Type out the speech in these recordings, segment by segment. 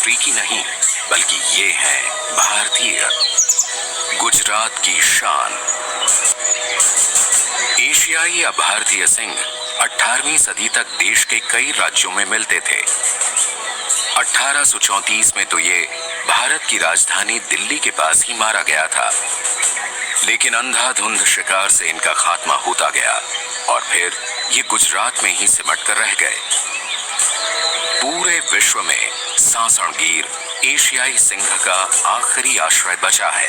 अफ्रीकी नहीं, बल्कि ये हैं भारतीय, गुजरात की शान। एशियाई या भारतीय सिंह 18वीं सदी तक देश के कई राज्यों में मिलते थे। 1834 में तो ये भारत की राजधानी दिल्ली के पास ही मारा गया था, लेकिन अंधाधुंध शिकार से इनका खात्मा होता गया और फिर ये गुजरात में ही सिमट कर रह गए। पूरे विश्व में सासण गीर एशियाई सिंह का आखिरी आश्रय बचा है।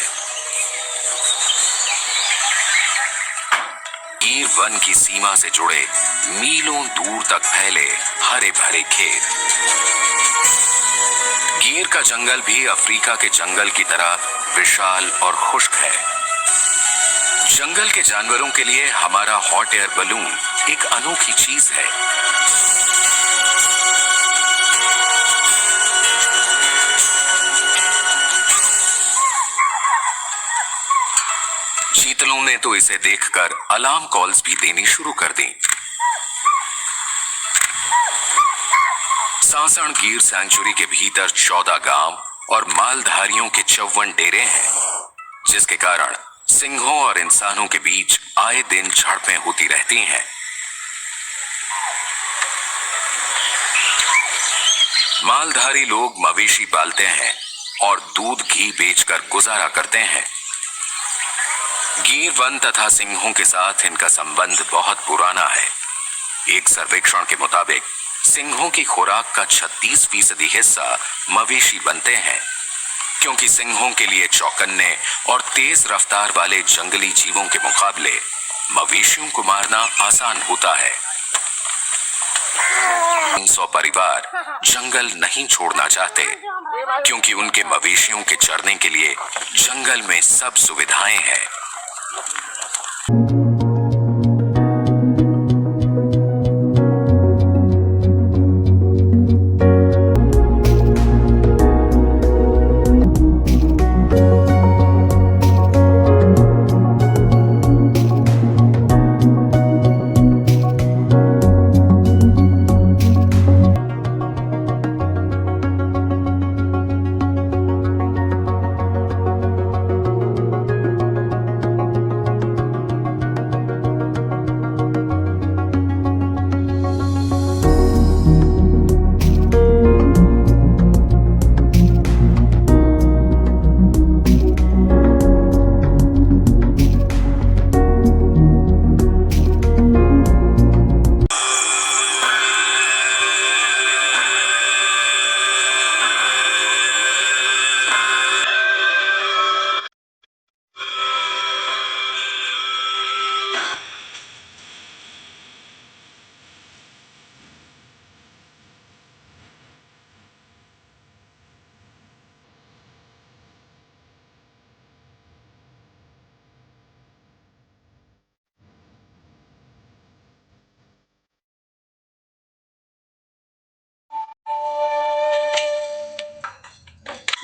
गीर वन की सीमा से जुड़े मीलों दूर तक फैले हरे भरे खेत। गीर का जंगल भी अफ्रीका के जंगल की तरह विशाल और खुश्क है। जंगल के जानवरों के लिए हमारा हॉट एयर बलून एक अनोखी चीज है। चीतलों ने तो इसे देखकर अलार्म कॉल्स भी देनी शुरू कर दी। सासण गीर सेंचुरी के भीतर 14 गांव और मालधारियों के 54 डेरे हैं, जिसके कारण सिंहों और इंसानों के बीच आए दिन झड़पें होती रहती हैं। मालधारी लोग मवेशी पालते हैं और दूध घी बेचकर गुजारा करते हैं। गीर वन तथा सिंहों के साथ इनका संबंध बहुत पुराना है। एक सर्वेक्षण के मुताबिक सिंहों की खुराक का 36% हिस्सा मवेशी बनते हैं, क्योंकि सिंहों के लिए चौकन्ने और तेज रफ्तार वाले जंगली जीवों के मुकाबले मवेशियों को मारना आसान होता है। 300 परिवार जंगल नहीं छोड़ना चाहते, क्योंकि उनके मवेशियों के चरने के लिए जंगल में सब सुविधाएं हैं।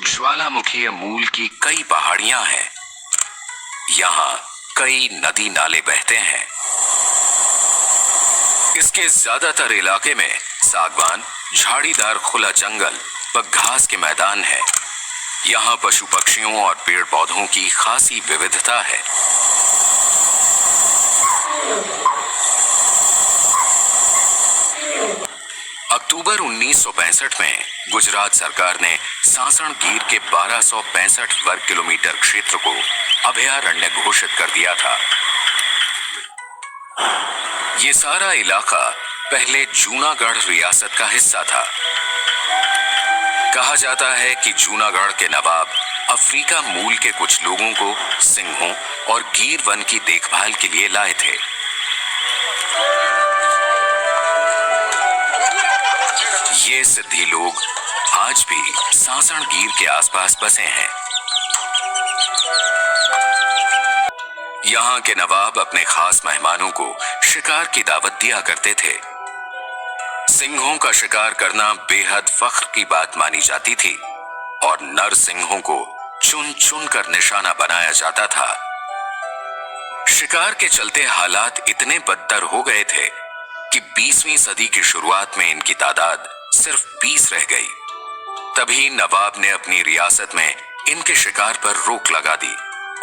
ज्वालामुखी मूल की कई पहाड़ियां हैं। यहाँ कई नदी नाले बहते हैं। इसके ज्यादातर इलाके में सागवान, झाड़ीदार खुला जंगल व घास के मैदान है। यहाँ पशु पक्षियों और पेड़ पौधों की खासी विविधता है। अक्टूबर 1965 में गुजरात सरकार ने सासण गीर के 1265 वर्ग किलोमीटर क्षेत्र को अभयारण्य घोषित कर दिया था। ये सारा इलाका पहले जूनागढ़ रियासत का हिस्सा था। कहा जाता है कि जूनागढ़ के नवाब अफ्रीका मूल के कुछ लोगों को सिंहों और गीर वन की देखभाल के लिए लाए थे। ये सिद्धि लोग आज भी सासण गीर के आसपास बसे हैं। यहाँ के नवाब अपने खास मेहमानों को शिकार की दावत दिया करते थे। सिंहों का शिकार करना बेहद फख्र की बात मानी जाती थी और नर सिंहों को चुन चुन कर निशाना बनाया जाता था। शिकार के चलते हालात इतने बदतर हो गए थे कि 20वीं सदी की शुरुआत में इनकी तादाद सिर्फ 20 रह गई। तभी नवाब ने अपनी रियासत में इनके शिकार पर रोक लगा दी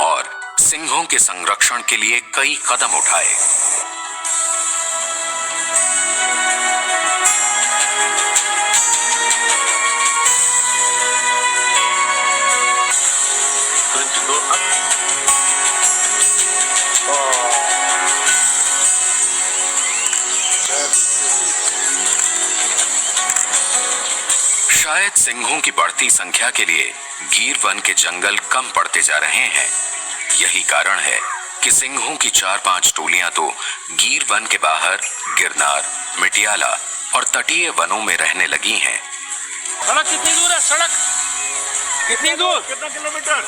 और सिंहों के संरक्षण के लिए कई कदम उठाए। शायद सिंहों की बढ़ती संख्या के लिए गीर वन के जंगल कम पड़ते जा रहे हैं। यही कारण है कि सिंहों की 4-5 टोलियां तो गीर वन के बाहर गिरनार, मिटियाला और तटीय वनों में रहने लगी हैं। सड़क कितनी दूर है? सड़क कितनी दूर? कितना किलोमीटर?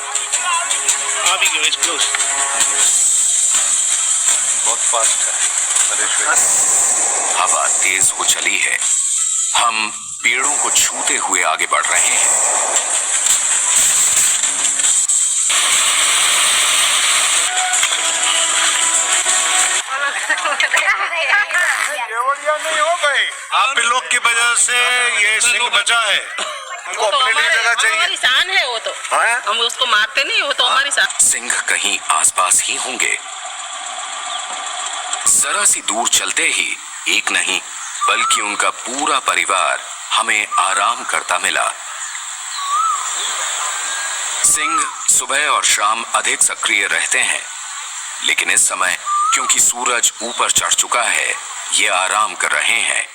अभी क्लोज। बहुत फास्ट है। हवा तेज हो चली है। हम पेड़ों को छूते हुए आगे बढ़ रहे हैं। केवड़िया नहीं हो गए। आप लोग की वजह से ये सिंह बचा है। हमको अपने लिए जगह चाहिए। हमारी शान है वो तो। हम उसको मारते नहीं, वो तो हमारी शान। सिंह कहीं आसपास ही होंगे। जरा सी दूर चलते ही एक नहीं बल्कि उनका पूरा परिवार हमें आराम करता मिला। सिंह सुबह और शाम अधिक सक्रिय रहते हैं, लेकिन इस समय क्योंकि सूरज ऊपर चढ़ चुका है, ये आराम कर रहे हैं।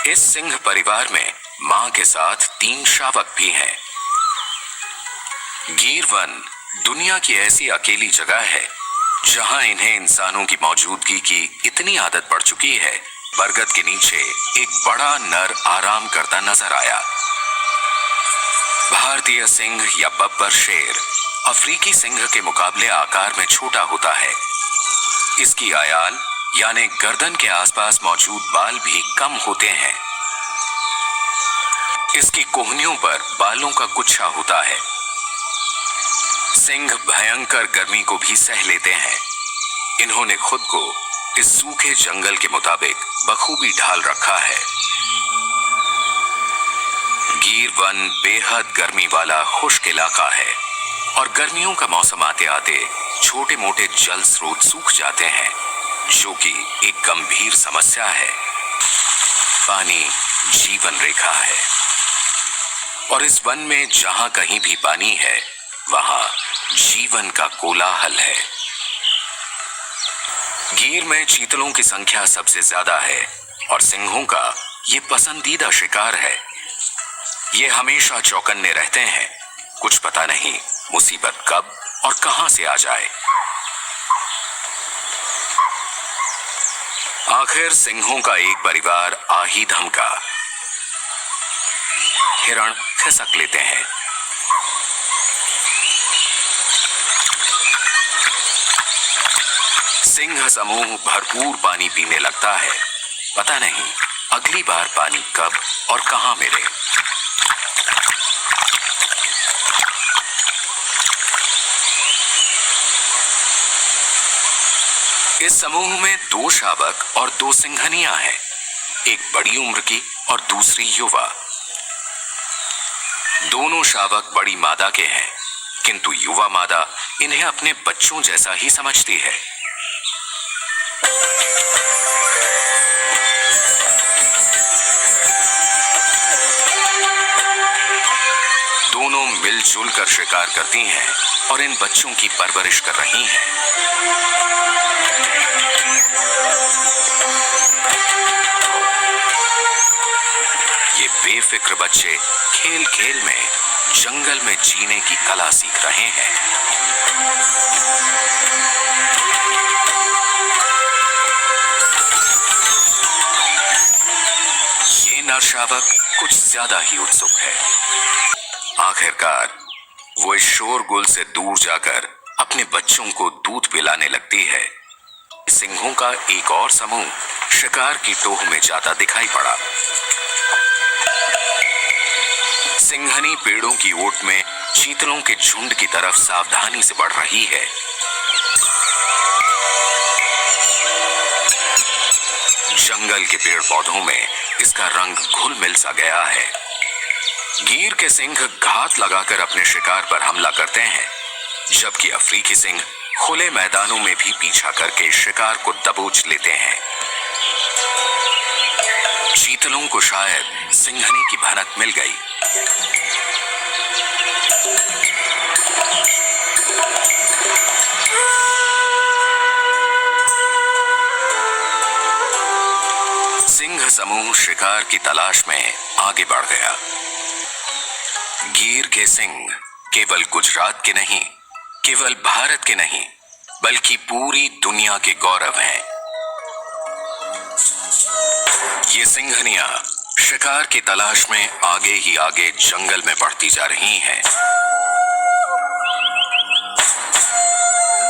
इस सिंह परिवार में मां के साथ 3 शावक भी हैं। गीर वन दुनिया की ऐसी अकेली जगह है जहां इन्हें इंसानों की मौजूदगी की इतनी आदत पड़ चुकी है। बरगद के नीचे एक बड़ा नर आराम करता नजर आया। भारतीय सिंह या बब्बर शेर अफ्रीकी सिंह के मुकाबले आकार में छोटा होता है। इसकी आयाल यानी गर्दन के आसपास मौजूद बाल भी कम होते हैं। इसकी कोहनियों पर बालों का गुच्छा होता है। सिंह भयंकर गर्मी को भी सह लेते हैं। इन्होंने खुद को इस सूखे जंगल के मुताबिक बखूबी ढाल रखा है। गीर वन बेहद गर्मी वाला खुश्क इलाका है और गर्मियों का मौसम आते आते छोटे मोटे जल स्रोत सूख जाते हैं, जो कि एक गंभीर समस्या है। पानी जीवन रेखा है और इस वन में जहां कहीं भी पानी है वहां जीवन का कोलाहल है। गीर में चीतलों की संख्या सबसे ज्यादा है और सिंहों का ये पसंदीदा शिकार है। ये हमेशा चौकन्ने रहते हैं, कुछ पता नहीं मुसीबत कब और कहां से आ जाए। आखिर सिंहों का एक परिवार आ ही धमका। हिरण खिसक लेते हैं। सिंह समूह भरपूर पानी पीने लगता है। पता नहीं अगली बार पानी कब और कहां मिले। इस समूह में 2 शावक और 2 सिंघनियां हैं, एक बड़ी उम्र की और दूसरी युवा। दोनों शावक बड़ी मादा के हैं, किंतु युवा मादा इन्हें अपने बच्चों जैसा ही समझती है। दोनों मिलजुल कर शिकार करती हैं और इन बच्चों की परवरिश कर रही हैं। ये बेफिक्र बच्चे खेल खेल में जंगल में जीने की कला सीख रहे हैं। ये नर शावक कुछ ज्यादा ही उत्सुक है। आखिरकार वो इस शोरगुल से दूर जाकर अपने बच्चों को दूध पिलाने लगती है। सिंहों का एक और समूह शिकार की टोह में जाता दिखाई पड़ा। सिंघनी पेड़ों की ओट में चीतलों के झुंड की तरफ सावधानी से बढ़ रही है। जंगल के पेड़ पौधों में इसका रंग घुल मिल सा गया है। गिर के सिंह घात लगाकर अपने शिकार पर हमला करते हैं, जबकि अफ्रीकी सिंह खुले मैदानों में भी पीछा करके शिकार को दबोच लेते हैं। चीतलों को शायद सिंघनी की भनक मिल गई। सिंह समूह शिकार की तलाश में आगे बढ़ गया। गिर के सिंह केवल गुजरात के नहीं, केवल भारत के नहीं, बल्कि पूरी दुनिया के गौरव हैं। ये सिंघनियां शिकार की तलाश में आगे ही आगे जंगल में बढ़ती जा रही हैं।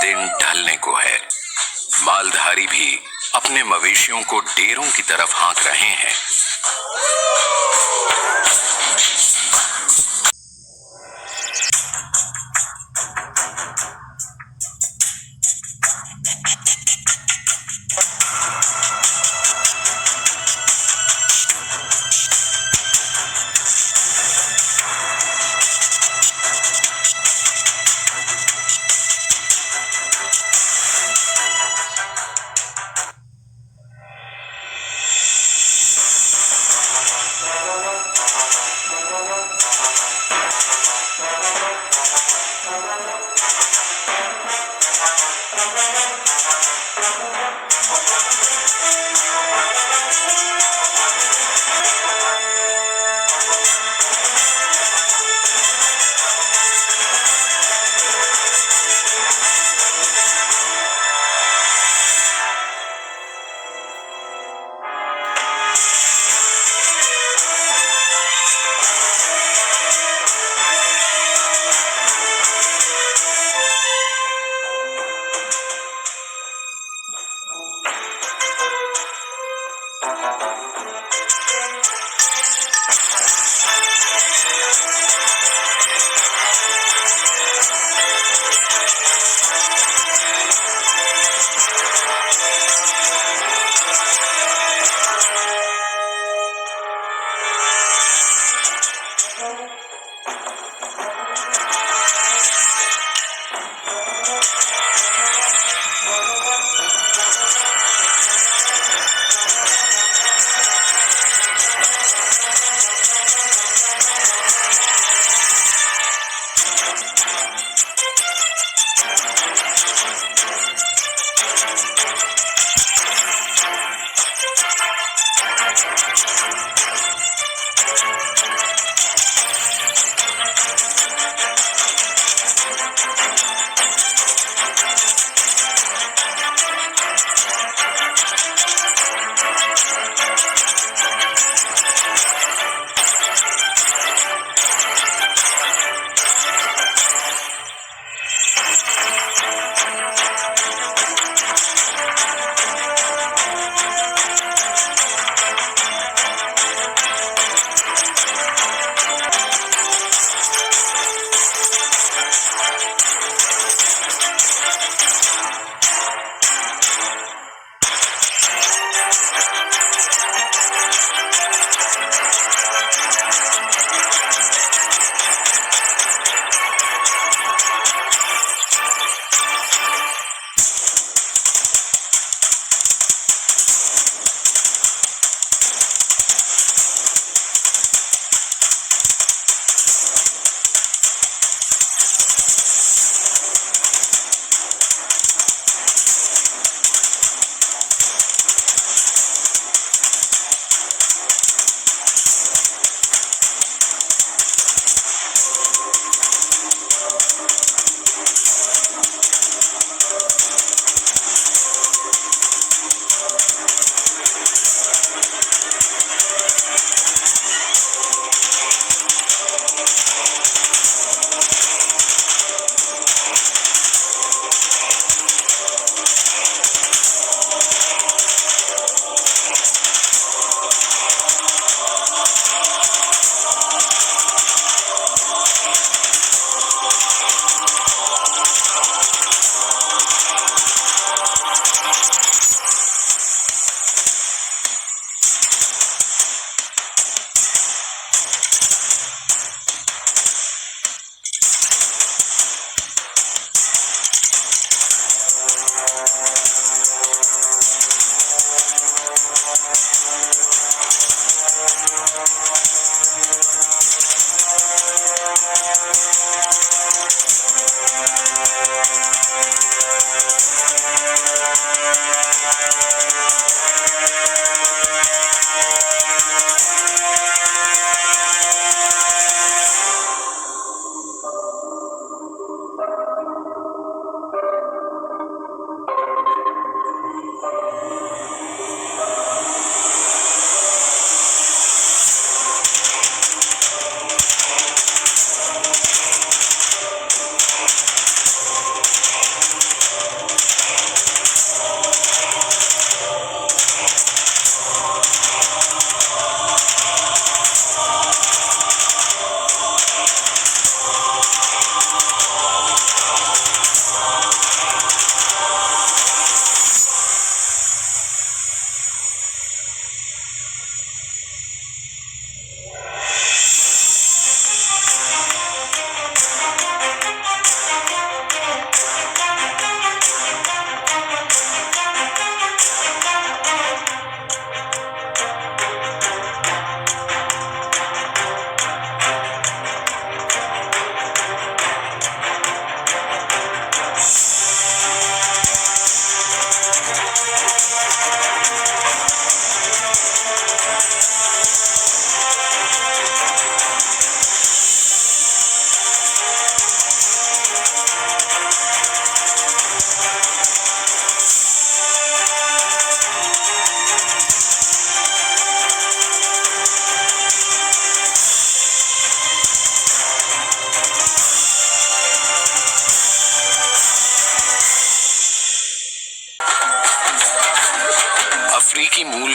दिन ढलने को है। मालधारी भी अपने मवेशियों को डेरों की तरफ हाँक रहे हैं।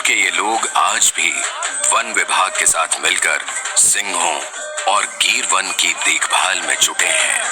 कि ये लोग आज भी वन विभाग के साथ मिलकर सिंहों और गीर वन की देखभाल में जुटे हैं।